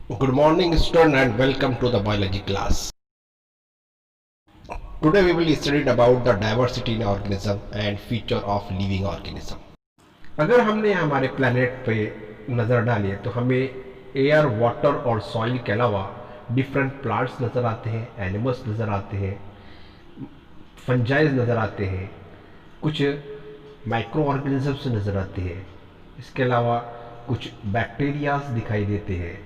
Good morning, student, and welcome to the biology class. Today we will study about the diversity in organism and feature of living organism. अगर हमने हमारे planet पे नज़र डाली है तो हमें एयर, वाटर और सॉइल के अलावा डिफरेंट प्लांट्स नज़र आते हैं, एनिमल्स नज़र आते हैं, फंजाइज नज़र आते हैं, कुछ माइक्रो ऑर्गेनिजम्स नज़र आते हैं, इसके अलावा कुछ बैक्टीरियाज दिखाई देते हैं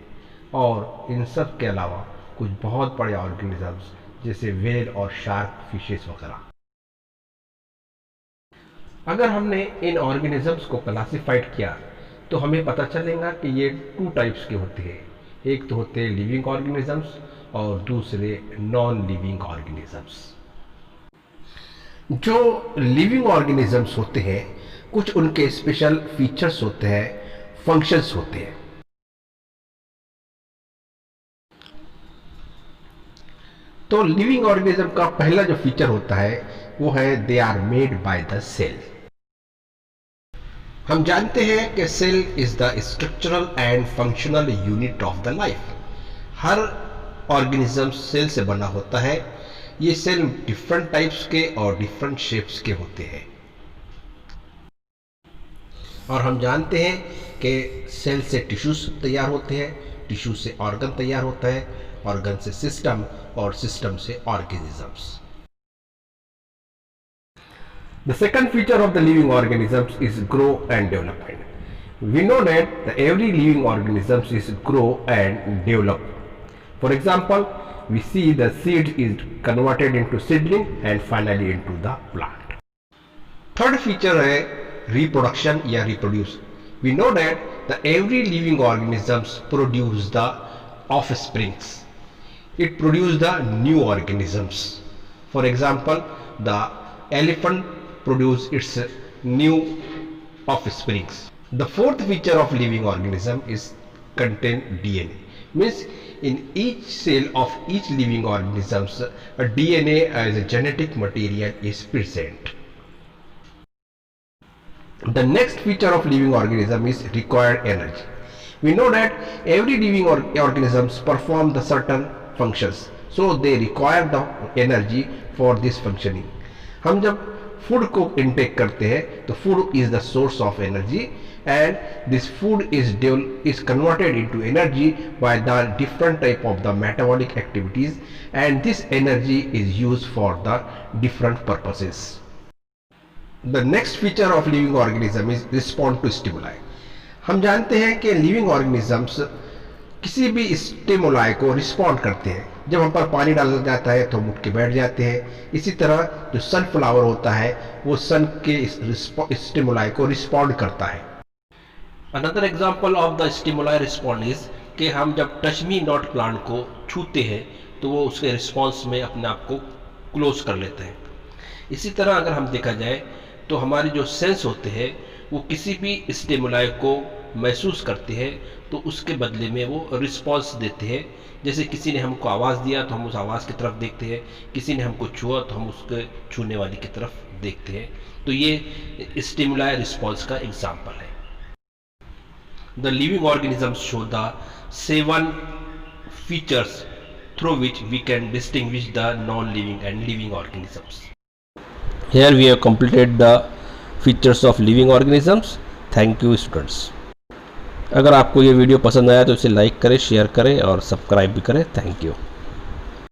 और इन सब के अलावा कुछ बहुत बड़े ऑर्गेनिजम्स जैसे व्हेल और शार्क फिशेस वगैरह। अगर हमने इन ऑर्गेनिजम्स को क्लासिफाइड किया तो हमें पता चलेगा कि ये टू टाइप्स के होते हैं। एक तो होते हैं लिविंग ऑर्गेनिजम्स और दूसरे नॉन लिविंग ऑर्गेनिजम्स। जो लिविंग ऑर्गेनिजम्स होते हैं कुछ उनके स्पेशल फीचर्स होते हैं, फंक्शंस होते हैं। तो लिविंग ऑर्गेनिज्म का पहला जो फीचर होता है वो है they are made by the cell. हम जानते हैं कि cell is the structural and functional unit of the life. हर ऑर्गेनिज्म सेल से बना होता है। ये सेल डिफरेंट टाइप्स के और डिफरेंट शेप्स के होते हैं और हम जानते हैं कि सेल से टिश्यूज तैयार होते हैं, टिश्यू से ऑर्गन तैयार होता है, ऑर्गन से सिस्टम और सिस्टम से organisms. The second feature of the living organisms is grow and development. We know that every living organisms is grow and develop. For example, we see the seed is converted into seedling and finally into the plant. Third feature है reproduction या reproduce. We know that the every living organisms produce the offsprings. It produces the new organisms. For example, the elephant produce its new offsprings. The fourth feature of living organism is contain DNA. Means in each cell of each living organisms, a DNA as a genetic material is present. The next feature of living organism is required energy. We know that every living organisms perform the certain functions, so they require the energy for this functioning. हम जब food को intake करते हैं तो food is the source of energy and this food is converted into energy by the different type of the metabolic activities and this energy is used for the different purposes. The next feature of living organism is respond to stimuli. हम जानते हैं कि living organisms किसी भी stimuli को respond करते हैं। जब हम पर पानी डाला जाता है तो हम उठ के बैठ जाते हैं। इसी तरह जो सनफ्लावर होता है वो सन के स्टिमुलाई को रिस्पॉन्ड करता है। Another example of the stimuli respond is कि हम जब टच मी नॉट प्लांट को छूते हैं तो वो उसके रिस्पॉन्स में अपने आप को क्लोज कर लेते हैं। इसी तरह अगर हम देखा जाए तो हमारे जो सेंस होते हैं वो किसी भी स्टिमुलाई को महसूस करते हैं तो उसके बदले में वो रिस्पॉन्स देते हैं। जैसे किसी ने हमको आवाज़ दिया तो हम उस आवाज़ की तरफ देखते हैं, किसी ने हमको छुआ तो हम उसके छूने वाली की तरफ देखते हैं। तो ये स्टिमुलाई रिस्पॉन्स का एग्जाम्पल है। The living organisms show the 7 features through which we can distinguish the non living and living organisms. Here we have completed the features of living organisms. Thank you students. अगर आपको ये video पसंद आया तो इसे like करें, share करें और सब्सक्राइब भी करें। Thank you.